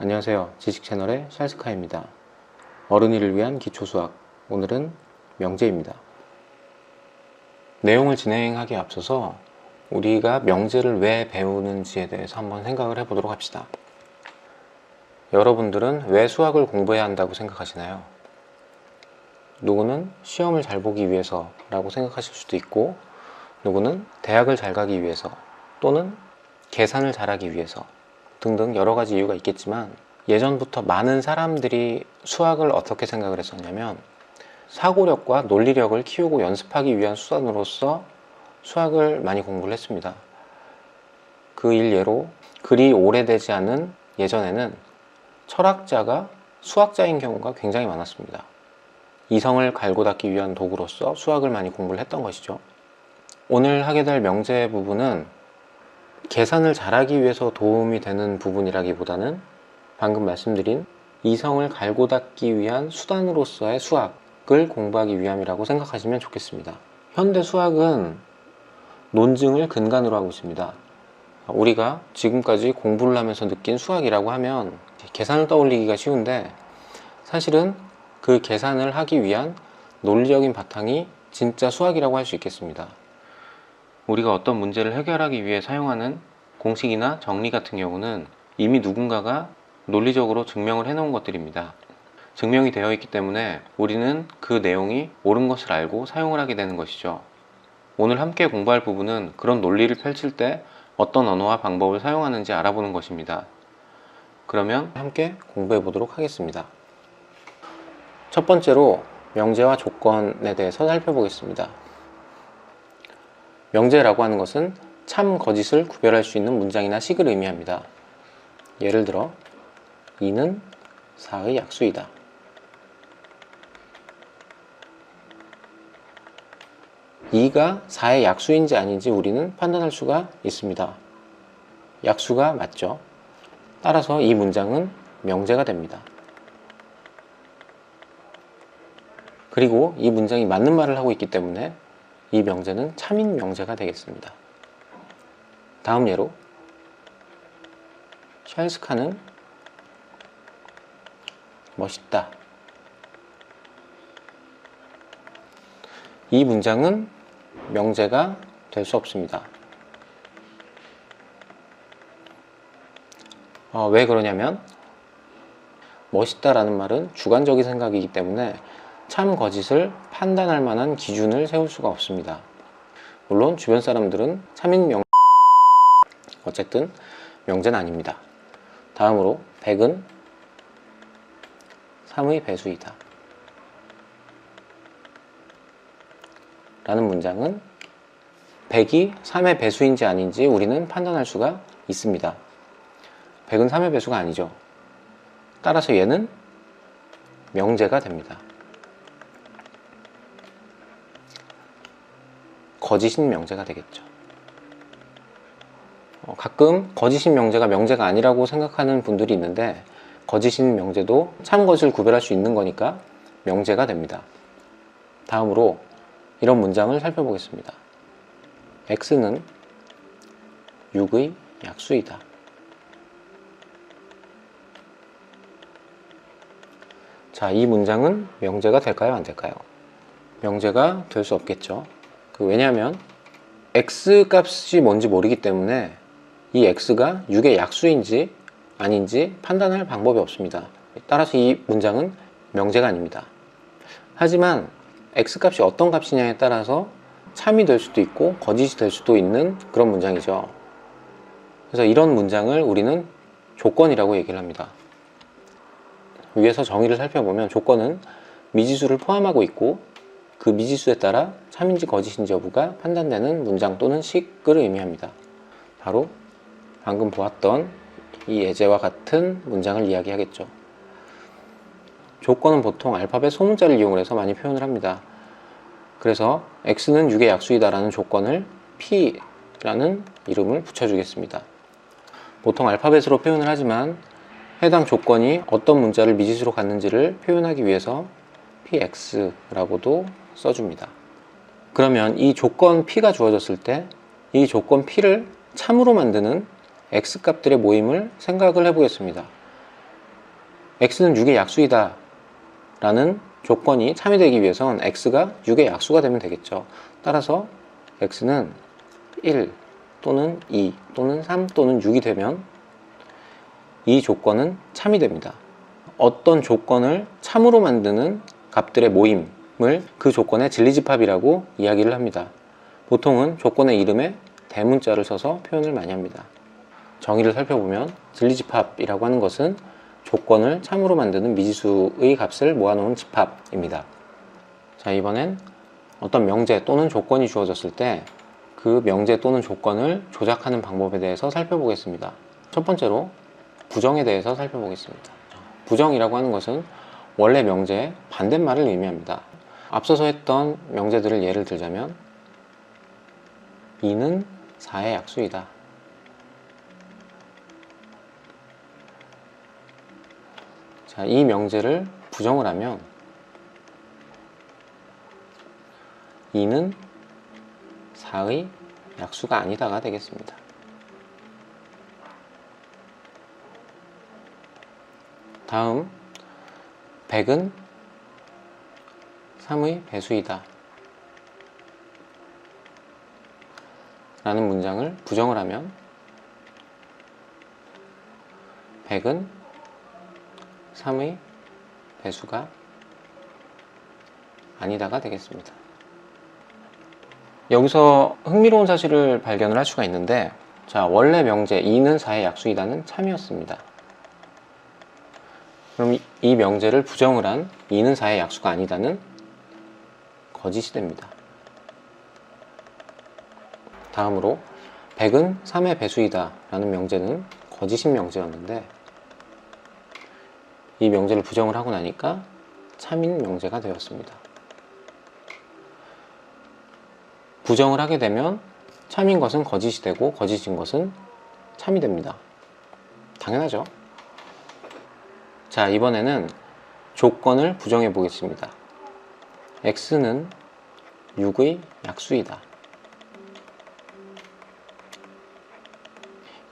안녕하세요. 지식채널의 샬스카입니다. 어른이를 위한 기초수학, 오늘은 명제입니다. 내용을 진행하기에 앞서서 우리가 명제를 왜 배우는지에 대해서 한번 생각을 해보도록 합시다. 여러분들은 왜 수학을 공부해야 한다고 생각하시나요? 누구는 시험을 잘 보기 위해서 라고 생각하실 수도 있고, 누구는 대학을 잘 가기 위해서, 또는 계산을 잘하기 위해서 등등 여러 가지 이유가 있겠지만, 예전부터 많은 사람들이 수학을 어떻게 생각을 했었냐면 사고력과 논리력을 키우고 연습하기 위한 수단으로서 수학을 많이 공부를 했습니다. 그 일례로 그리 오래되지 않은 예전에는 철학자가 수학자인 경우가 굉장히 많았습니다. 이성을 갈고 닦기 위한 도구로서 수학을 많이 공부를 했던 것이죠. 오늘 하게 될 명제 부분은 계산을 잘하기 위해서 도움이 되는 부분이라기보다는 방금 말씀드린 이성을 갈고 닦기 위한 수단으로서의 수학을 공부하기 위함이라고 생각하시면 좋겠습니다. 현대 수학은 논증을 근간으로 하고 있습니다. 우리가 지금까지 공부를 하면서 느낀 수학이라고 하면 계산을 떠올리기가 쉬운데, 사실은 그 계산을 하기 위한 논리적인 바탕이 진짜 수학이라고 할 수 있겠습니다. 우리가 어떤 문제를 해결하기 위해 사용하는 공식이나 정리 같은 경우는 이미 누군가가 논리적으로 증명을 해놓은 것들입니다. 증명이 되어 있기 때문에 우리는 그 내용이 옳은 것을 알고 사용을 하게 되는 것이죠. 오늘 함께 공부할 부분은 그런 논리를 펼칠 때 어떤 언어와 방법을 사용하는지 알아보는 것입니다. 그러면 함께 공부해 보도록 하겠습니다. 첫 번째로 명제와 조건에 대해서 살펴보겠습니다. 명제라고 하는 것은 참, 거짓을 구별할 수 있는 문장이나 식을 의미합니다. 예를 들어 2는 4의 약수이다. 2가 4의 약수인지 아닌지 우리는 판단할 수가 있습니다. 약수가 맞죠. 따라서 이 문장은 명제가 됩니다. 그리고 이 문장이 맞는 말을 하고 있기 때문에 이 명제는 참인 명제가 되겠습니다. 다음 예로 샬스카는 멋있다. 이 문장은 명제가 될 수 없습니다. 왜 그러냐면 멋있다라는 말은 주관적인 생각이기 때문에 참, 거짓을 판단할 만한 기준을 세울 수가 없습니다. 물론 주변 사람들은 참인 어쨌든 명제는 아닙니다. 다음으로 100은 3의 배수이다 라는 문장은 100이 3의 배수인지 아닌지 우리는 판단할 수가 있습니다. 100은 3의 배수가 아니죠. 따라서 얘는 명제가 됩니다. 거짓인 명제가 되겠죠. 가끔 거짓인 명제가 명제가 아니라고 생각하는 분들이 있는데, 거짓인 명제도 참, 거짓을 구별할 수 있는 거니까 명제가 됩니다. 다음으로 이런 문장을 살펴보겠습니다. x는 6의 약수이다. 자, 이 문장은 명제가 될까요? 안 될까요? 명제가 될 수 없겠죠. 왜냐하면 x 값이 뭔지 모르기 때문에 이 x가 6의 약수인지 아닌지 판단할 방법이 없습니다. 따라서 이 문장은 명제가 아닙니다. 하지만 x 값이 어떤 값이냐에 따라서 참이 될 수도 있고 거짓이 될 수도 있는 그런 문장이죠. 그래서 이런 문장을 우리는 조건이라고 얘기를 합니다. 위에서 정의를 살펴보면 조건은 미지수를 포함하고 있고, 그 미지수에 따라 참인지 거짓인지 여부가 판단되는 문장 또는 식을 의미합니다. 바로 방금 보았던 이 예제와 같은 문장을 이야기하겠죠. 조건은 보통 알파벳 소문자를 이용해서 많이 표현을 합니다. 그래서 x는 6의 약수이다 라는 조건을 p라는 이름을 붙여주겠습니다. 보통 알파벳으로 표현을 하지만 해당 조건이 어떤 문자를 미지수로 갖는지를 표현하기 위해서 px라고도 써줍니다. 그러면 이 조건 p가 주어졌을 때 이 조건 p를 참으로 만드는 x값들의 모임을 생각을 해보겠습니다. x는 6의 약수이다 라는 조건이 참여되기 위해선 x가 6의 약수가 되면 되겠죠. 따라서 x는 1 또는 2 또는 3 또는 6이 되면 이 조건은 참이 됩니다. 어떤 조건을 참으로 만드는 값들의 모임을 그 조건의 진리집합이라고 이야기를 합니다. 보통은 조건의 이름에 대문자를 써서 표현을 많이 합니다. 정의를 살펴보면 진리집합이라고 하는 것은 조건을 참으로 만드는 미지수의 값을 모아놓은 집합입니다. 자, 이번엔 어떤 명제 또는 조건이 주어졌을 때 그 명제 또는 조건을 조작하는 방법에 대해서 살펴보겠습니다. 첫 번째로 부정에 대해서 살펴보겠습니다. 부정이라고 하는 것은 원래 명제의 반대말을 의미합니다. 앞서서 했던 명제들을 예를 들자면 2는 4의 약수이다. 자, 이 명제를 부정을 하면 2는 4의 약수가 아니다가 되겠습니다. 다음 100은 3의 배수이다 라는 문장을 부정을 하면 100은 3의 배수가 아니다가 되겠습니다. 여기서 흥미로운 사실을 발견을 할 수가 있는데, 자, 원래 명제 2는 4의 약수이다는 참이었습니다. 그럼 이 명제를 부정을 한 2는 4의 약수가 아니다는 거짓이 됩니다. 다음으로 100은 3의 배수이다 라는 명제는 거짓인 명제였는데, 이 명제를 부정을 하고 나니까 참인 명제가 되었습니다. 부정을 하게 되면 참인 것은 거짓이 되고 거짓인 것은 참이 됩니다. 당연하죠. 자, 이번에는 조건을 부정해 보겠습니다. x는 6의 약수이다.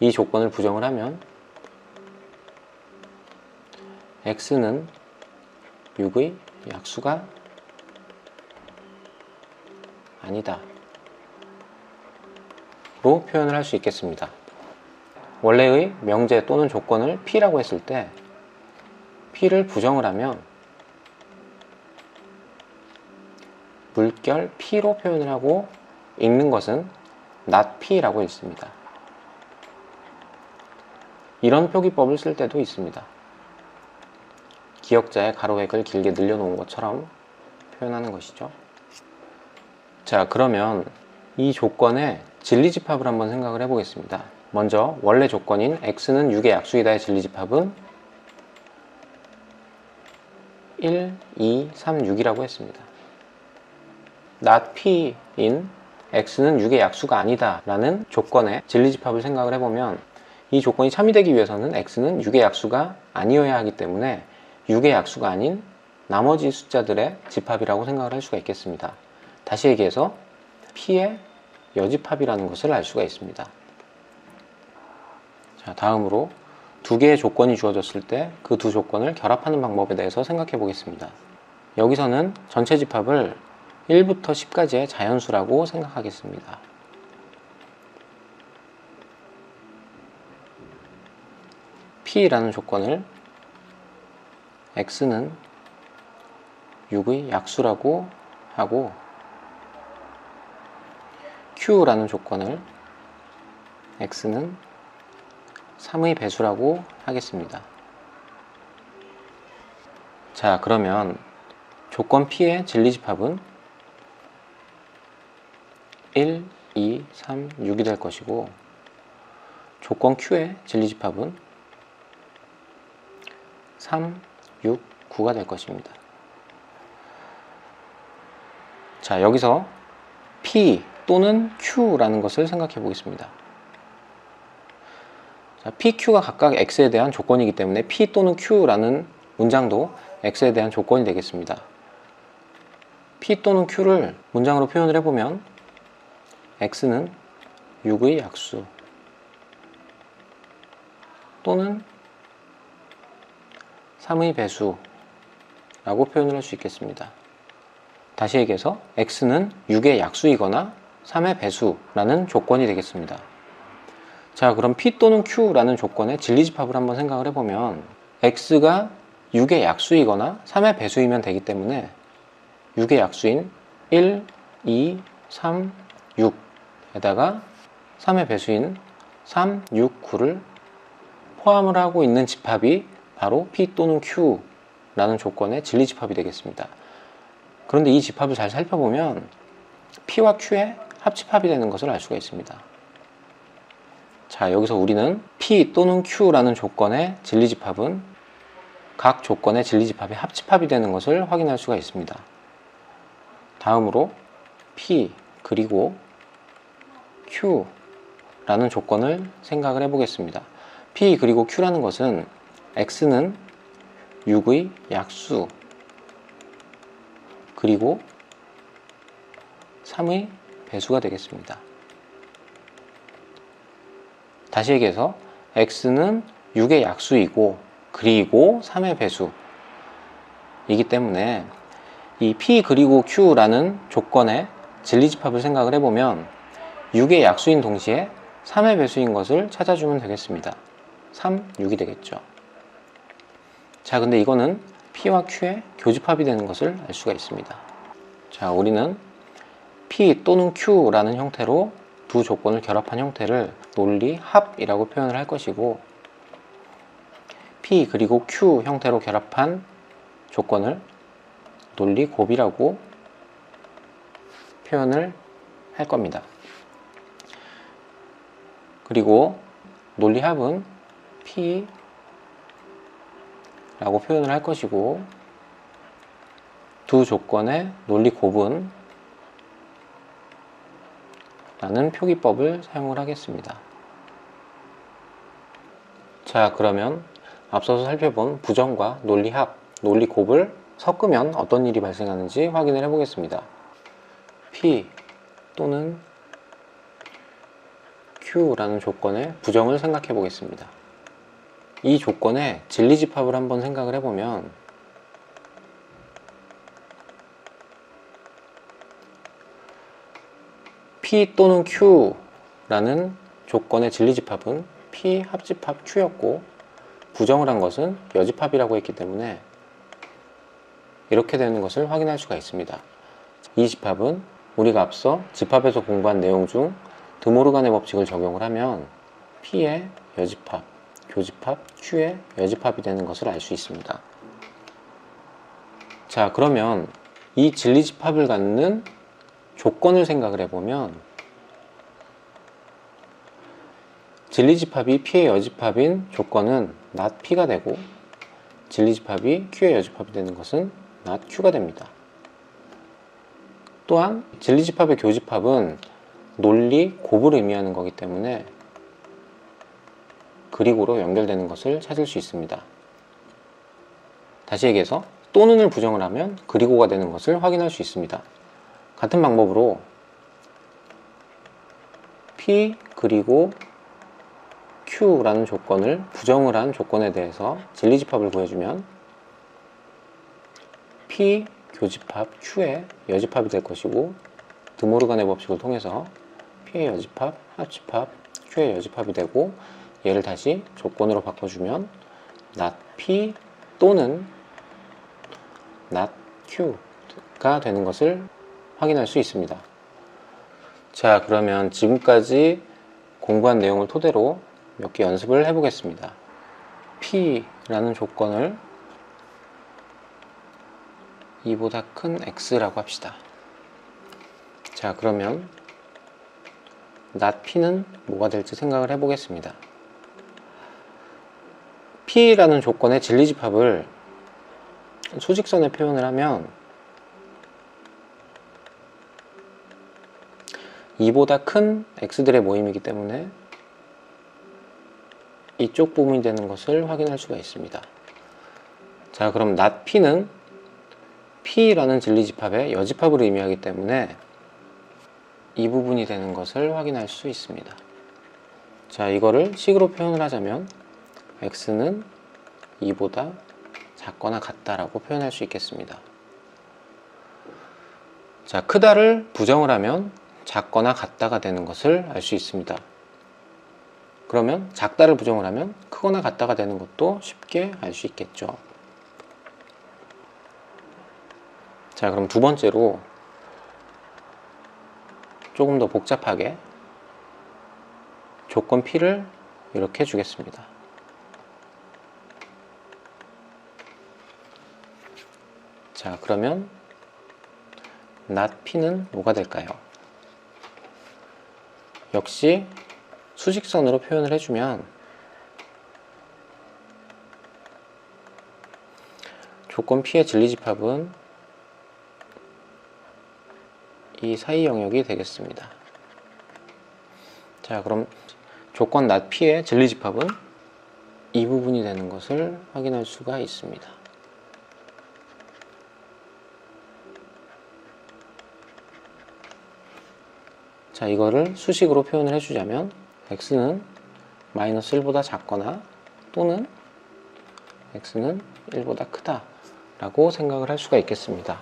이 조건을 부정을 하면 x는 6의 약수가 아니다 로 표현을 할 수 있겠습니다. 원래의 명제 또는 조건을 P라고 했을 때 P를 부정을 하면 물결 P로 표현을 하고 읽는 것은 not P라고 읽습니다. 이런 표기법을 쓸 때도 있습니다. 기역자의 가로획을 길게 늘려놓은 것처럼 표현하는 것이죠. 자, 그러면 이 조건의 진리집합을 한번 생각을 해보겠습니다. 먼저 원래 조건인 x는 6의 약수이다의 진리집합은 1, 2, 3, 6이라고 했습니다. not p인 x는 6의 약수가 아니다 라는 조건의 진리집합을 생각을 해보면 이 조건이 참이 되기 위해서는 x는 6의 약수가 아니어야 하기 때문에 6의 약수가 아닌 나머지 숫자들의 집합이라고 생각을 할 수가 있겠습니다. 다시 얘기해서 p의 여집합이라는 것을 알 수가 있습니다. 자, 다음으로 두 개의 조건이 주어졌을 때 그 두 조건을 결합하는 방법에 대해서 생각해 보겠습니다. 여기서는 전체 집합을 1부터 10까지의 자연수라고 생각하겠습니다. P라는 조건을 X는 6의 약수라고 하고 Q라는 조건을 X는 3의 배수라고 하겠습니다. 자, 그러면 조건 P의 진리집합은 1, 2, 3, 6이 될 것이고 조건 Q의 진리집합은 3, 6, 9가 될 것입니다. 자, 여기서 P 또는 Q라는 것을 생각해 보겠습니다. 자, P, Q가 각각 X에 대한 조건이기 때문에 P 또는 Q라는 문장도 X에 대한 조건이 되겠습니다. P 또는 Q를 문장으로 표현을 해보면 X는 6의 약수 또는 3의 배수라고 표현을 할 수 있겠습니다. 다시 얘기해서 x는 6의 약수이거나 3의 배수라는 조건이 되겠습니다. 자, 그럼 p 또는 q라는 조건의 진리집합을 한번 생각을 해보면 x가 6의 약수이거나 3의 배수이면 되기 때문에 6의 약수인 1, 2, 3, 6에다가 3의 배수인 3, 6, 9를 포함을 하고 있는 집합이 바로 p 또는 q라는 조건의 진리집합이 되겠습니다. 그런데 이 집합을 잘 살펴보면 p와 q의 합집합이 되는 것을 알 수가 있습니다. 자, 여기서 우리는 p 또는 q라는 조건의 진리집합은 각 조건의 진리집합의 합집합이 되는 것을 확인할 수가 있습니다. 다음으로 p 그리고 q라는 조건을 생각을 해보겠습니다. p 그리고 q라는 것은 x는 6의 약수 그리고 3의 배수가 되겠습니다. 다시 얘기해서 x는 6의 약수이고 그리고 3의 배수이기 때문에 이 p 그리고 q라는 조건의 진리집합을 생각을 해보면 6의 약수인 동시에 3의 배수인 것을 찾아주면 되겠습니다. 3, 6이 되겠죠. 자, 근데 이거는 p와 q의 교집합이 되는 것을 알 수가 있습니다. 자, 우리는 p 또는 q라는 형태로 두 조건을 결합한 형태를 논리합이라고 표현을 할 것이고 p 그리고 q 형태로 결합한 조건을 논리곱이라고 표현을 할 겁니다. 그리고 논리합은 p 라고 표현을 할 것이고 두 조건의 논리곱은 라는 표기법을 사용을 하겠습니다. 자, 그러면 앞서서 살펴본 부정과 논리합, 논리곱을 섞으면 어떤 일이 발생하는지 확인을 해보겠습니다. p 또는 q라는 조건의 부정을 생각해 보겠습니다. 이 조건의 진리집합을 한번 생각을 해보면 p 또는 q라는 조건의 진리집합은 p 합집합 q였고 부정을 한 것은 여집합이라고 했기 때문에 이렇게 되는 것을 확인할 수가 있습니다. 이 집합은 우리가 앞서 집합에서 공부한 내용 중 드모르간의 법칙을 적용을 하면 p의 여집합, 교집합, q의 여집합이 되는 것을 알 수 있습니다. 자, 그러면 이 진리집합을 갖는 조건을 생각을 해보면 진리집합이 p의 여집합인 조건은 not p가 되고 진리집합이 q의 여집합이 되는 것은 not q가 됩니다. 또한 진리집합의 교집합은 논리곱을 의미하는 거기 때문에 그리고로 연결되는 것을 찾을 수 있습니다. 다시 얘기해서 또는을 부정을 하면 그리고가 되는 것을 확인할 수 있습니다. 같은 방법으로 p 그리고 q라는 조건을 부정을 한 조건에 대해서 진리집합을 구해주면 p 교집합 q의 여집합이 될 것이고 드모르간의 법칙을 통해서 p의 여집합, 합집합, q의 여집합이 되고 얘를 다시 조건으로 바꿔주면 not p 또는 not q가 되는 것을 확인할 수 있습니다. 자, 그러면 지금까지 공부한 내용을 토대로 몇 개 연습을 해보겠습니다. p라는 조건을 2보다 큰 x라고 합시다. 자, 그러면 not p는 뭐가 될지 생각을 해보겠습니다. p라는 조건의 진리집합을 수직선에 표현을 하면 2보다 큰 x들의 모임이기 때문에 이쪽 부분이 되는 것을 확인할 수가 있습니다. 자, 그럼 not p는 p라는 진리집합의 여집합을 의미하기 때문에 이 부분이 되는 것을 확인할 수 있습니다. 자, 이거를 식으로 표현을 하자면 x는 2보다 작거나 같다라고 표현할 수 있겠습니다. 자, 크다를 부정을 하면 작거나 같다가 되는 것을 알 수 있습니다. 그러면 작다를 부정을 하면 크거나 같다가 되는 것도 쉽게 알 수 있겠죠. 자, 그럼 두 번째로 조금 더 복잡하게 조건 P를 이렇게 주겠습니다. 자, 그러면 not P는 뭐가 될까요? 역시 수직선으로 표현을 해주면 조건 P의 진리집합은 이 사이 영역이 되겠습니다. 자, 그럼 조건 not P의 진리집합은 이 부분이 되는 것을 확인할 수가 있습니다. 자, 이거를 수식으로 표현을 해주자면 x는 마이너스 1보다 작거나 또는 x는 1보다 크다 라고 생각을 할 수가 있겠습니다.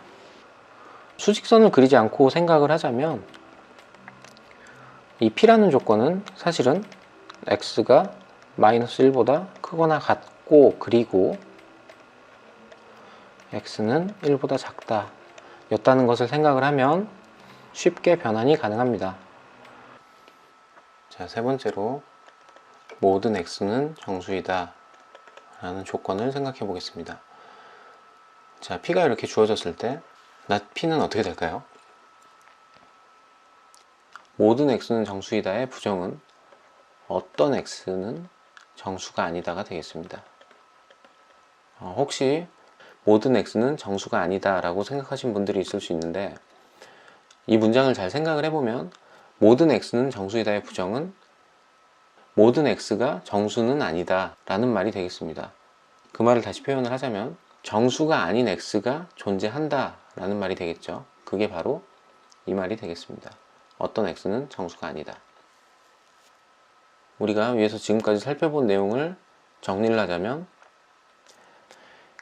수직선을 그리지 않고 생각을 하자면 이 P라는 조건은 사실은 x가 마이너스 1보다 크거나 같고 그리고 x는 1보다 작다 였다는 것을 생각을 하면 쉽게 변환이 가능합니다. 자, 세 번째로 모든 x는 정수이다 라는 조건을 생각해 보겠습니다. 자, P가 이렇게 주어졌을 때 not P는 어떻게 될까요? 모든 x는 정수이다의 부정은 어떤 x는 정수가 아니다가 되겠습니다. 혹시 모든 x는 정수가 아니다 라고 생각하신 분들이 있을 수 있는데 이 문장을 잘 생각을 해보면 모든 x는 정수이다의 부정은 모든 x가 정수는 아니다 라는 말이 되겠습니다. 그 말을 다시 표현을 하자면 정수가 아닌 x가 존재한다 라는 말이 되겠죠. 그게 바로 이 말이 되겠습니다. 어떤 x는 정수가 아니다. 우리가 위에서 지금까지 살펴본 내용을 정리를 하자면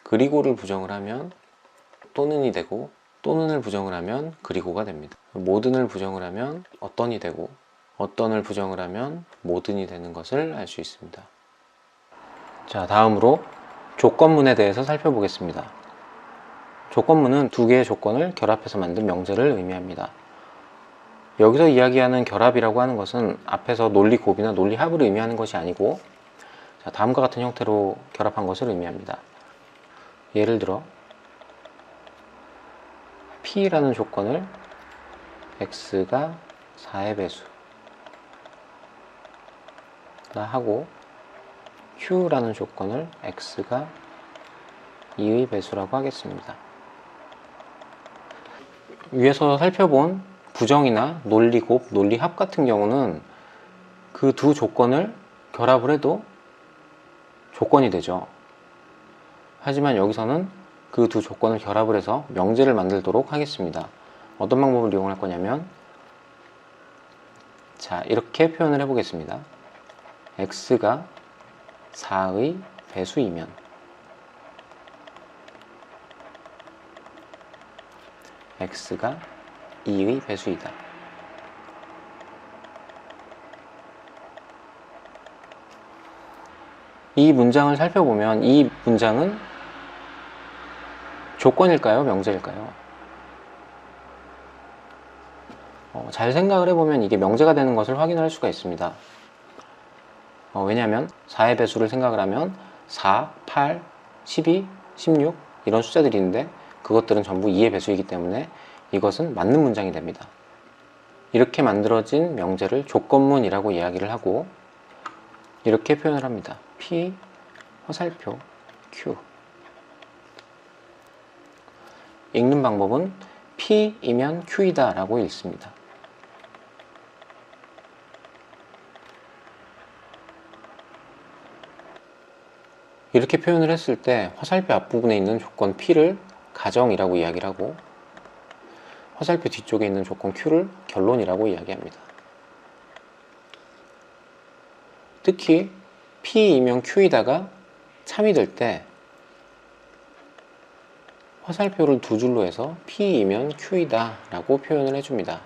그리고를 부정을 하면 또는이 되고 또는을 부정을 하면 그리고가 됩니다. 모든을 부정을 하면 어떤이 되고 어떤을 부정을 하면 모든이 되는 것을 알 수 있습니다. 자, 다음으로 조건문에 대해서 살펴보겠습니다. 조건문은 두 개의 조건을 결합해서 만든 명제를 의미합니다. 여기서 이야기하는 결합이라고 하는 것은 앞에서 논리 곱이나 논리 합을 의미하는 것이 아니고 자, 다음과 같은 형태로 결합한 것을 의미합니다. 예를 들어 P라는 조건을 x가 4의 배수라 하고 Q라는 조건을 x가 2의 배수라고 하겠습니다. 위에서 살펴본 부정이나 논리곱, 논리합 같은 경우는 그 두 조건을 결합을 해도 조건이 되죠. 하지만 여기서는 그 두 조건을 결합을 해서 명제를 만들도록 하겠습니다. 어떤 방법을 이용할 거냐면 자, 이렇게 표현을 해보겠습니다. x가 4의 배수이면 x가 2의 배수이다. 이 문장을 살펴보면 이 문장은 조건일까요? 명제일까요? 잘 생각을 해보면 이게 명제가 되는 것을 확인할 수가 있습니다. 왜냐하면 4의 배수를 생각을 하면 4, 8, 12, 16 이런 숫자들이 있는데 그것들은 전부 2의 배수이기 때문에 이것은 맞는 문장이 됩니다. 이렇게 만들어진 명제를 조건문이라고 이야기를 하고 이렇게 표현을 합니다. P, 화살표, Q. 읽는 방법은 P이면 Q이다 라고 읽습니다. 이렇게 표현을 했을 때 화살표 앞부분에 있는 조건 P를 가정이라고 이야기를 하고 화살표 뒤쪽에 있는 조건 Q를 결론이라고 이야기합니다. 특히 P이면 Q이다가 참이 될 때 화살표를 두 줄로 해서 P이면 Q이다 라고 표현을 해줍니다.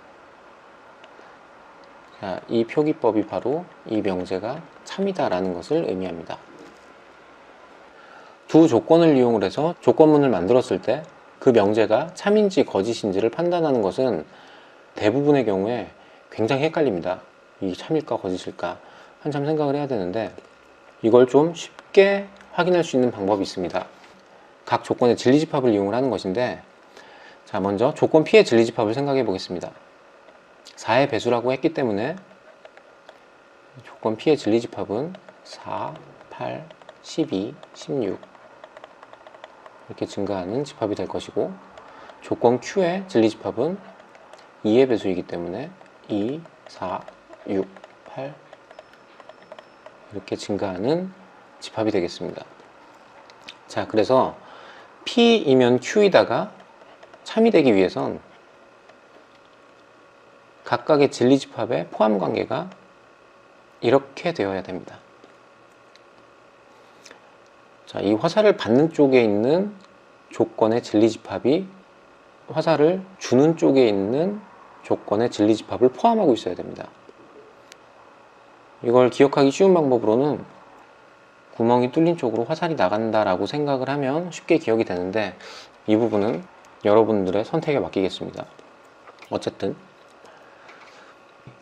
자, 이 표기법이 바로 이 명제가 참이다 라는 것을 의미합니다. 두 조건을 이용을 해서 조건문을 만들었을 때 그 명제가 참인지 거짓인지를 판단하는 것은 대부분의 경우에 굉장히 헷갈립니다. 이게 참일까 거짓일까 한참 생각을 해야 되는데, 이걸 좀 쉽게 확인할 수 있는 방법이 있습니다. 각 조건의 진리집합을 이용을 하는 것인데, 자, 먼저 조건 P의 진리집합을 생각해 보겠습니다. 4의 배수라고 했기 때문에 조건 P의 진리집합은 4, 8, 12, 16 이렇게 증가하는 집합이 될 것이고, 조건 Q의 진리집합은 2의 배수이기 때문에 2, 4, 6, 8 이렇게 증가하는 집합이 되겠습니다. 자, 그래서 P이면 Q이다가 참이 되기 위해선 각각의 진리집합의 포함관계가 이렇게 되어야 됩니다. 자, 이 화살을 받는 쪽에 있는 조건의 진리집합이 화살을 주는 쪽에 있는 조건의 진리집합을 포함하고 있어야 됩니다. 이걸 기억하기 쉬운 방법으로는 구멍이 뚫린 쪽으로 화살이 나간다라고 생각을 하면 쉽게 기억이 되는데, 이 부분은 여러분들의 선택에 맡기겠습니다. 어쨌든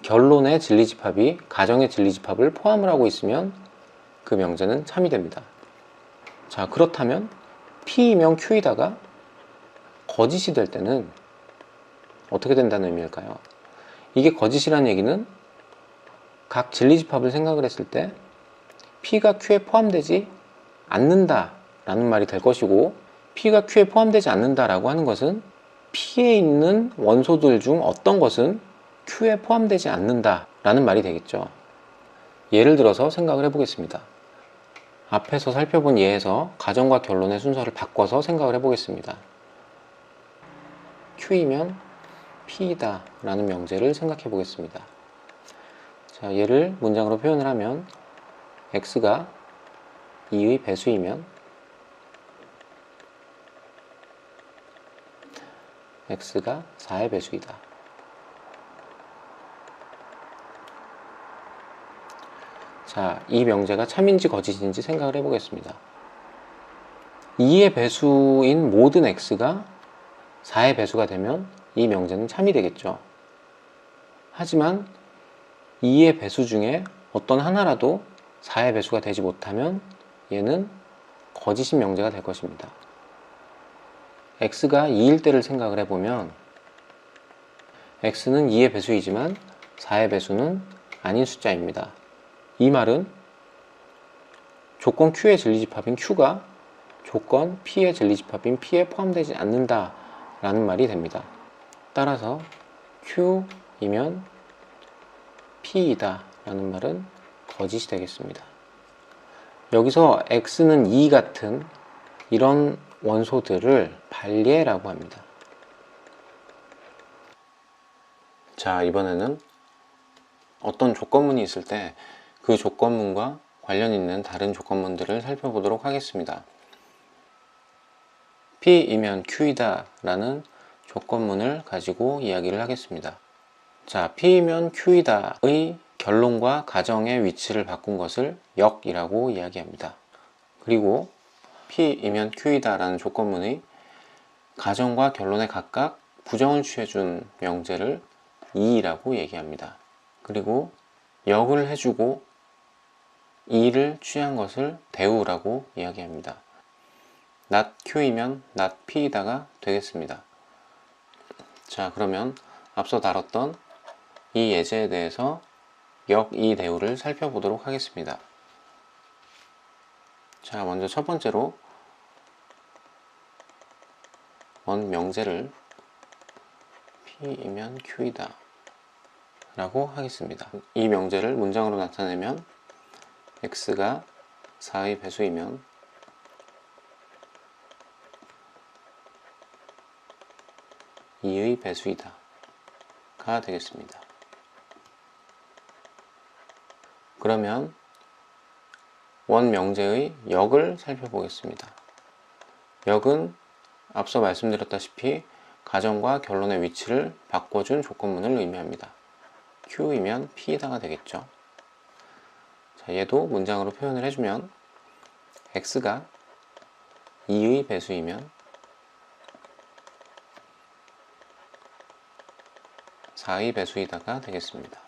결론의 진리집합이 가정의 진리집합을 포함을 하고 있으면 그 명제는 참이 됩니다. 자, 그렇다면 P이면 Q이다가 거짓이 될 때는 어떻게 된다는 의미일까요? 이게 거짓이라는 얘기는 각 진리집합을 생각을 했을 때 P가 Q에 포함되지 않는다 라는 말이 될 것이고, P가 Q에 포함되지 않는다 라고 하는 것은 P에 있는 원소들 중 어떤 것은 Q에 포함되지 않는다 라는 말이 되겠죠. 예를 들어서 생각을 해보겠습니다. 앞에서 살펴본 예에서 가정과 결론의 순서를 바꿔서 생각을 해보겠습니다. Q이면 P이다 라는 명제를 생각해 보겠습니다. 자, 얘를 문장으로 표현을 하면 X가 2의 배수이면 X가 4의 배수이다. 자, 이 명제가 참인지 거짓인지 생각을 해보겠습니다. 2의 배수인 모든 X가 4의 배수가 되면 이 명제는 참이 되겠죠. 하지만 2의 배수 중에 어떤 하나라도 4의 배수가 되지 못하면 얘는 거짓인 명제가 될 것입니다. X가 2일 때를 생각을 해보면 X는 2의 배수이지만 4의 배수는 아닌 숫자입니다. 이 말은 조건 Q의 진리집합인 Q가 조건 P의 진리집합인 P에 포함되지 않는다 라는 말이 됩니다. 따라서 Q이면 P이다 라는 말은 거짓이 되겠습니다. 여기서 X는 2 같은 이런 원소들을 반리에라고 합니다. 자, 이번에는 어떤 조건문이 있을 때 그 조건문과 관련 있는 다른 조건문들을 살펴보도록 하겠습니다. P이면 Q이다 라는 조건문을 가지고 이야기를 하겠습니다. 자, P이면 Q이다의 결론과 가정의 위치를 바꾼 것을 역이라고 이야기합니다. 그리고 P이면 Q이다 라는 조건문의 가정과 결론에 각각 부정을 취해준 명제를 이라고 얘기합니다. 그리고 역을 해주고 이를 취한 것을 대우라고 이야기합니다. not Q이면 not P이다가 되겠습니다. 자, 그러면 앞서 다뤘던 이 예제에 대해서 역, 이, 대우를 살펴보도록 하겠습니다. 자, 먼저 첫 번째로 원 명제를 P이면 Q이다 라고 하겠습니다. 이 명제를 문장으로 나타내면 X가 4의 배수이면 이의 배수이다 가 되겠습니다. 그러면 원 명제의 역을 살펴보겠습니다. 역은 앞서 말씀드렸다시피 가정과 결론의 위치를 바꿔준 조건문을 의미합니다. Q이면 P이다가 되겠죠. 자, 얘도 문장으로 표현을 해주면 X가 2의 배수이면 4의 배수이다가 되겠습니다.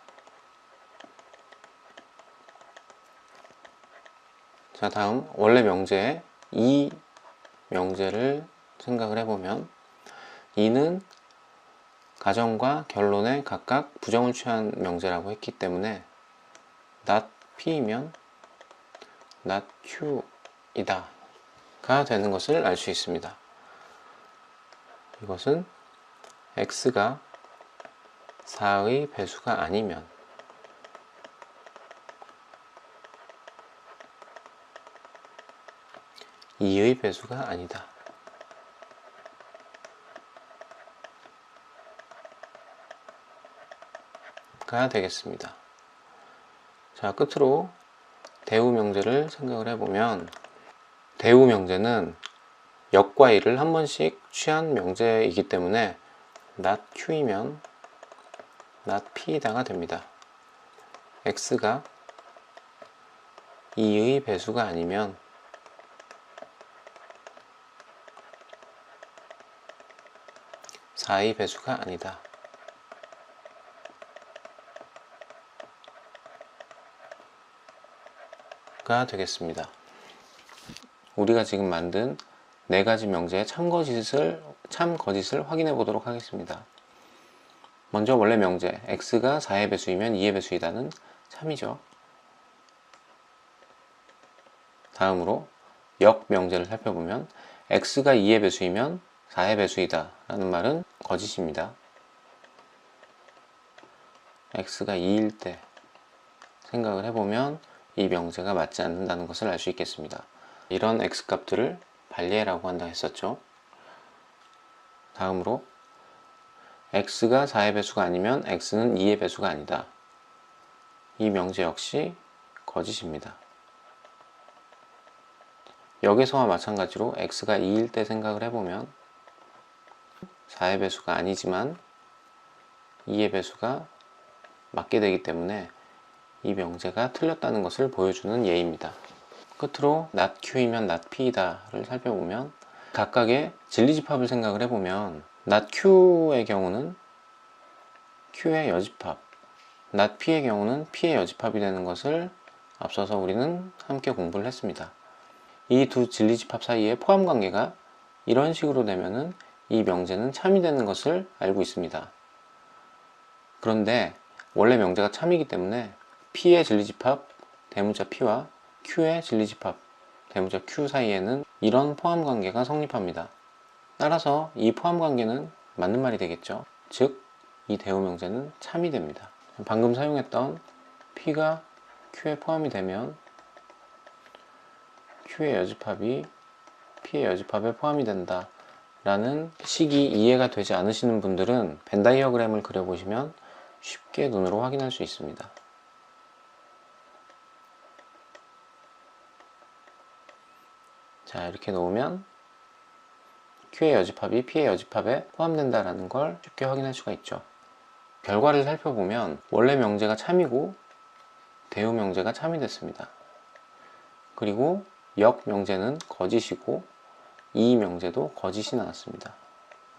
자, 다음 원래 명제의 이 명제를 생각을 해보면 이는 가정과 결론에 각각 부정을 취한 명제라고 했기 때문에 not P이면 not Q이다 가 되는 것을 알 수 있습니다. 이것은 X가 4의 배수가 아니면 이의 배수가 아니다 가 되겠습니다. 자, 끝으로 대우 명제를 생각을 해보면 대우 명제는 역과 이를 한 번씩 취한 명제이기 때문에 not Q이면 not P이다가 됩니다. X가 2의 배수가 아니면 사의 배수가 아니다 가 되겠습니다. 우리가 지금 만든 네 가지 명제의 참거짓을 확인해 보도록 하겠습니다. 먼저 원래 명제 X가 4의 배수이면 2의 배수이다는 참이죠. 다음으로 역 명제를 살펴보면 X가 2의 배수이면 4의 배수이다 라는 말은 거짓입니다. X가 2일 때 생각을 해보면 이 명제가 맞지 않는다는 것을 알 수 있겠습니다. 이런 X값들을 발리에라고 한다 했었죠. 다음으로 X가 4의 배수가 아니면 X는 2의 배수가 아니다. 이 명제 역시 거짓입니다. 여기서와 마찬가지로 X가 2일 때 생각을 해보면 4의 배수가 아니지만 2의 배수가 맞게 되기 때문에 이 명제가 틀렸다는 것을 보여주는 예입니다. 끝으로 not Q이면 not P이다를 살펴보면 각각의 진리집합을 생각을 해보면 not Q의 경우는 Q의 여집합, not P의 경우는 P의 여집합이 되는 것을 앞서서 우리는 함께 공부를 했습니다. 이 두 진리집합 사이의 포함관계가 이런 식으로 되면은 이 명제는 참이 되는 것을 알고 있습니다. 그런데 원래 명제가 참이기 때문에 P의 진리집합 대문자 P와 Q의 진리집합 대문자 Q 사이에는 이런 포함관계가 성립합니다. 따라서 이 포함관계는 맞는 말이 되겠죠. 즉, 이 대우명제는 참이 됩니다. 방금 사용했던 P가 Q에 포함이 되면 Q의 여집합이 P의 여집합에 포함이 된다 라는 식이 이해가 되지 않으시는 분들은 벤 다이어그램을 그려보시면 쉽게 눈으로 확인할 수 있습니다. 자, 이렇게 놓으면 Q의 여집합이 P의 여집합에 포함된다는 걸 쉽게 확인할 수가 있죠. 결과를 살펴보면 원래 명제가 참이고 대우 명제가 참이 됐습니다. 그리고 역 명제는 거짓이고 이 명제도 거짓이 나왔습니다.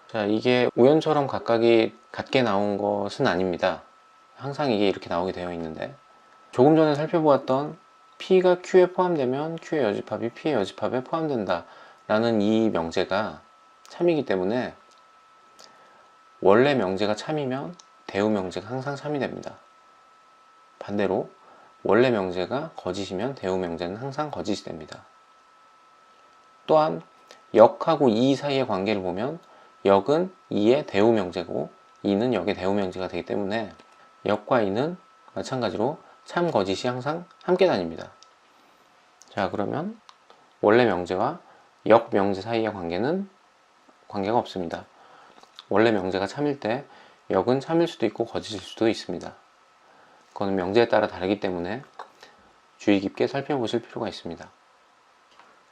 자, 이게 우연처럼 각각이 같게 나온 것은 아닙니다. 항상 이게 이렇게 나오게 되어 있는데 조금 전에 살펴보았던 P가 Q에 포함되면 Q의 여집합이 P의 여집합에 포함된다 라는 이 명제가 참이기 때문에 원래 명제가 참이면 대우 명제가 항상 참이 됩니다. 반대로 원래 명제가 거짓이면 대우 명제는 항상 거짓이 됩니다. 또한 역하고 이 사이의 관계를 보면 역은 이의 대우 명제고 이는 역의 대우 명제가 되기 때문에 역과 이는 마찬가지로 참 거짓이 항상 함께 다닙니다. 자, 그러면 원래 명제와 역 명제 사이의 관계가 없습니다. 원래 명제가 참일 때 역은 참일 수도 있고 거짓일 수도 있습니다. 그거는 명제에 따라 다르기 때문에 주의 깊게 살펴보실 필요가 있습니다.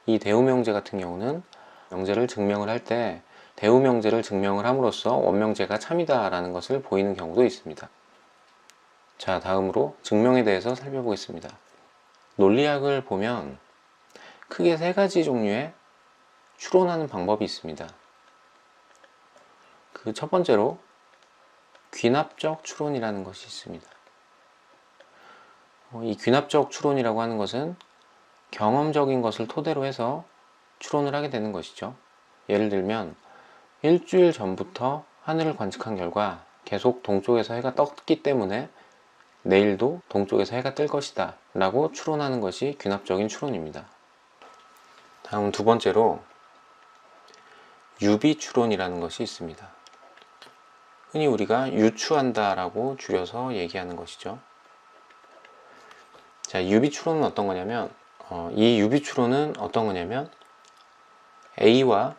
이 대우 명제 같은 경우는 명제를 증명을 할 때 대우 명제를 증명을 함으로써 원명제가 참이다 라는 것을 보이는 경우도 있습니다. 자, 다음으로 증명에 대해서 살펴보겠습니다. 논리학을 보면 크게 세 가지 종류의 추론하는 방법이 있습니다. 그 첫 번째로 귀납적 추론이라는 것이 있습니다. 이 귀납적 추론이라고 하는 것은 경험적인 것을 토대로 해서 추론을 하게 되는 것이죠. 예를 들면 일주일 전부터 하늘을 관측한 결과 계속 동쪽에서 해가 떴기 때문에 내일도 동쪽에서 해가 뜰 것이다 라고 추론하는 것이 귀납적인 추론입니다. 다음 두 번째로 유비 추론이라는 것이 있습니다. 흔히 우리가 유추한다 라고 줄여서 얘기하는 것이죠. 자, 유비 추론은 어떤 거냐면 이 유비 추론은 어떤 거냐면 A와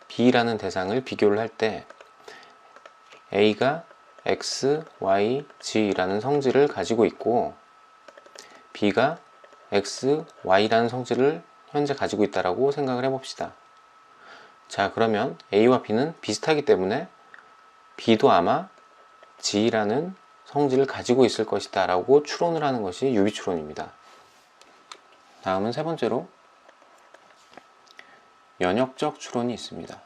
B라는 대상을 비교를 할 때 A가 X, Y, G라는 성질을 가지고 있고 B가 X, Y라는 성질을 현재 가지고 있다고 생각을 해봅시다. 자, 그러면 A와 B는 비슷하기 때문에 B도 아마 G라는 성질을 가지고 있을 것이다 라고 추론을 하는 것이 유비추론입니다. 다음은 세 번째로 연역적 추론이 있습니다.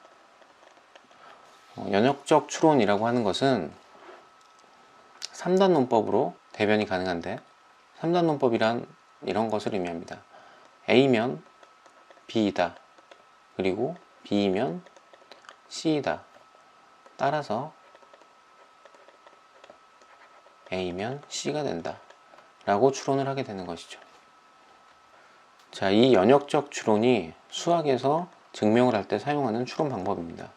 연역적 추론이라고 하는 것은 3단 논법으로 대변이 가능한데 3단 논법이란 이런 것을 의미합니다. A면 B이다. 그리고 B면 C이다. 따라서 A면 C가 된다 라고 추론을 하게 되는 것이죠. 자, 이 연역적 추론이 수학에서 증명을 할 때 사용하는 추론 방법입니다.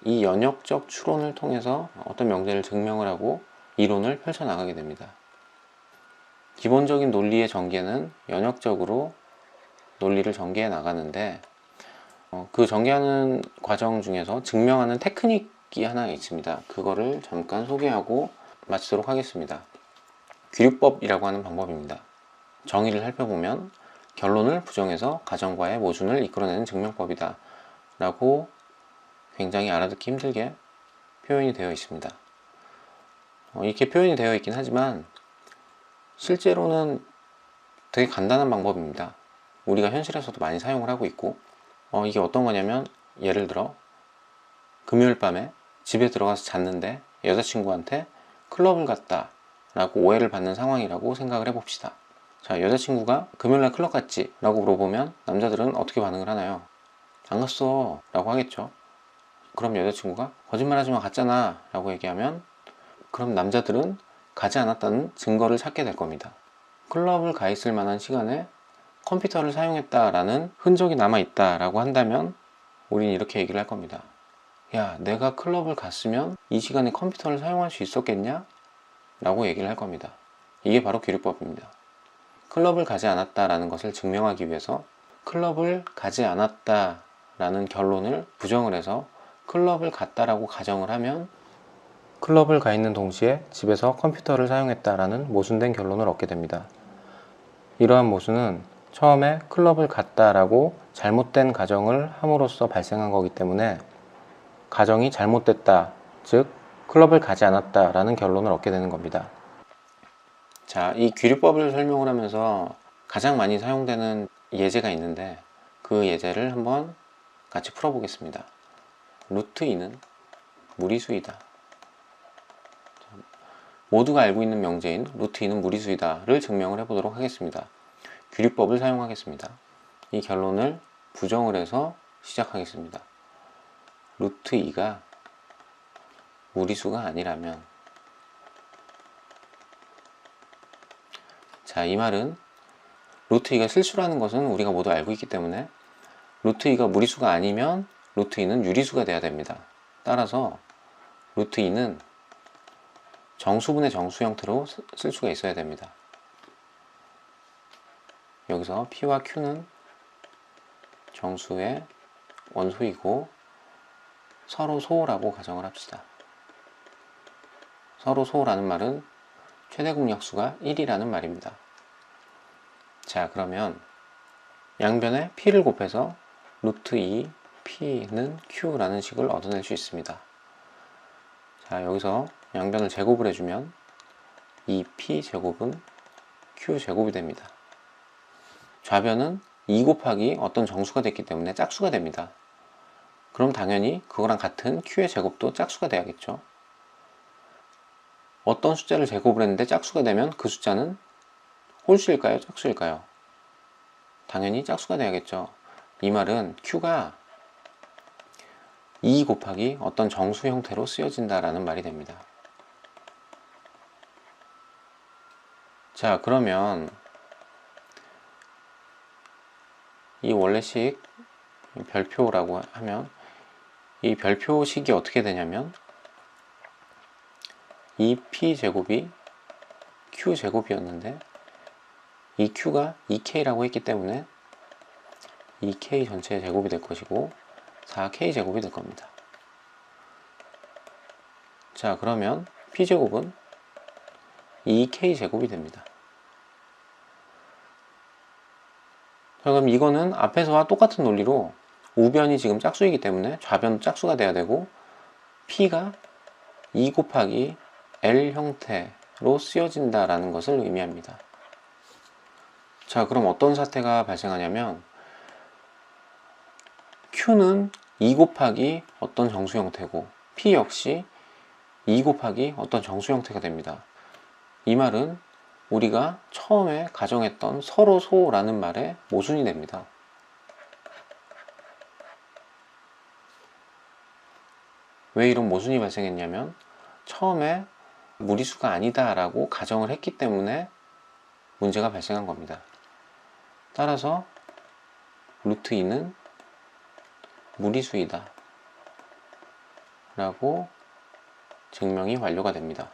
이 연역적 추론을 통해서 어떤 명제를 증명을 하고 이론을 펼쳐나가게 됩니다. 기본적인 논리의 전개는 연역적으로 논리를 전개해 나가는데 그 전개하는 과정 중에서 증명하는 테크닉이 하나 있습니다. 그거를 잠깐 소개하고 마치도록 하겠습니다. 귀류법이라고 하는 방법입니다. 정의를 살펴보면 결론을 부정해서 가정과의 모순을 이끌어내는 증명법이다 라고 굉장히 알아듣기 힘들게 표현이 되어 있습니다. 이렇게 표현이 되어 있긴 하지만 실제로는 되게 간단한 방법입니다. 우리가 현실에서도 많이 사용을 하고 있고 이게 어떤 거냐면 예를 들어 금요일 밤에 집에 들어가서 잤는데 여자친구한테 클럽을 갔다 라고 오해를 받는 상황이라고 생각을 해봅시다. 자, 여자친구가 금요일날 클럽 갔지? 라고 물어보면 남자들은 어떻게 반응을 하나요? 안 갔어 라고 하겠죠. 그럼 여자친구가 거짓말하지마 갔잖아 라고 얘기하면 그럼 남자들은 가지 않았다는 증거를 찾게 될 겁니다. 클럽을 가 있을 만한 시간에 컴퓨터를 사용했다라는 흔적이 남아있다 라고 한다면 우리는 이렇게 얘기를 할 겁니다. 야, 내가 클럽을 갔으면 이 시간에 컴퓨터를 사용할 수 있었겠냐? 라고 얘기를 할 겁니다. 이게 바로 귀류법입니다. 클럽을 가지 않았다라는 것을 증명하기 위해서 클럽을 가지 않았다라는 결론을 부정을 해서 클럽을 갔다라고 가정을 하면 클럽을 가 있는 동시에 집에서 컴퓨터를 사용했다라는 모순된 결론을 얻게 됩니다. 이러한 모순은 처음에 클럽을 갔다라고 잘못된 가정을 함으로써 발생한 거기 때문에 가정이 잘못됐다, 즉 클럽을 가지 않았다라는 결론을 얻게 되는 겁니다. 자, 이 귀류법을 설명을 하면서 가장 많이 사용되는 예제가 있는데 그 예제를 한번 같이 풀어보겠습니다. 루트 2는 무리수이다. 모두가 알고 있는 명제인 루트 2는 무리수이다를 증명을 해보도록 하겠습니다. 귀류법을 사용하겠습니다. 이 결론을 부정을 해서 시작하겠습니다. 루트 2가 무리수가 아니라면, 자, 이 말은 루트 2가 실수라는 것은 우리가 모두 알고 있기 때문에 루트 2가 무리수가 아니면 루트 2는 유리수가 돼야 됩니다. 따라서 루트 2는 정수분의 정수 형태로 쓸 수가 있어야 됩니다. 여기서 P와 Q는 정수의 원소이고 서로 소라고 가정을 합시다. 서로 소라는 말은 최대 공약수가 1이라는 말입니다. 자, 그러면 양변에 P를 곱해서 루트 2 P는 Q라는 식을 얻어낼 수 있습니다. 자, 여기서 양변을 제곱을 해주면 이 P제곱은 Q제곱이 됩니다. 좌변은 2 곱하기 어떤 정수가 됐기 때문에 짝수가 됩니다. 그럼 당연히 그거랑 같은 Q의 제곱도 짝수가 돼야겠죠. 어떤 숫자를 제곱을 했는데 짝수가 되면 그 숫자는 홀수일까요? 짝수일까요? 당연히 짝수가 돼야겠죠. 이 말은 Q가 2 곱하기 어떤 정수 형태로 쓰여진다라는 말이 됩니다. 자, 그러면 이 원래식 별표라고 하면 이 별표식이 어떻게 되냐면 이 P제곱이 Q제곱이었는데 이 Q가 2K라고 했기 때문에 2K 전체의 제곱이 될 것이고 4K 제곱이 될 겁니다. 자, 그러면 P제곱은 2K 제곱이 됩니다. 자, 그럼 이거는 앞에서와 똑같은 논리로 우변이 지금 짝수이기 때문에 좌변 짝수가 돼야 되고 P가 2 곱하기 L 형태로 쓰여진다라는 것을 의미합니다. 자, 그럼 어떤 사태가 발생하냐면 Q는 2 곱하기 어떤 정수 형태고 P 역시 2 곱하기 어떤 정수 형태가 됩니다. 이 말은 우리가 처음에 가정했던 서로소라는 말의 모순이 됩니다. 왜 이런 모순이 발생했냐면 처음에 무리수가 아니다 라고 가정을 했기 때문에 문제가 발생한 겁니다. 따라서 루트 2는 무리수이다 라고 증명이 완료가 됩니다.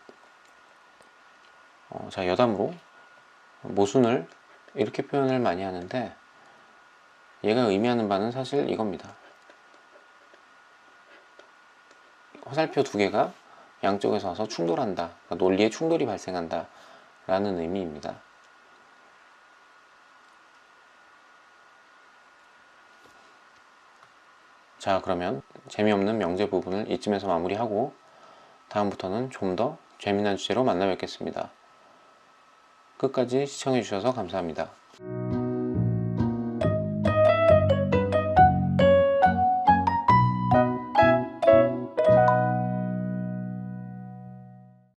자, 여담으로 모순을 이렇게 표현을 많이 하는데 얘가 의미하는 바는 사실 이겁니다. 화살표 두 개가 양쪽에서 와서 충돌한다, 그러니까 논리에 충돌이 발생한다 라는 의미입니다. 자, 그러면 재미없는 명제 부분을 이쯤에서 마무리하고 다음부터는 좀 더 재미난 주제로 만나 뵙겠습니다. 끝까지 시청해 주셔서 감사합니다.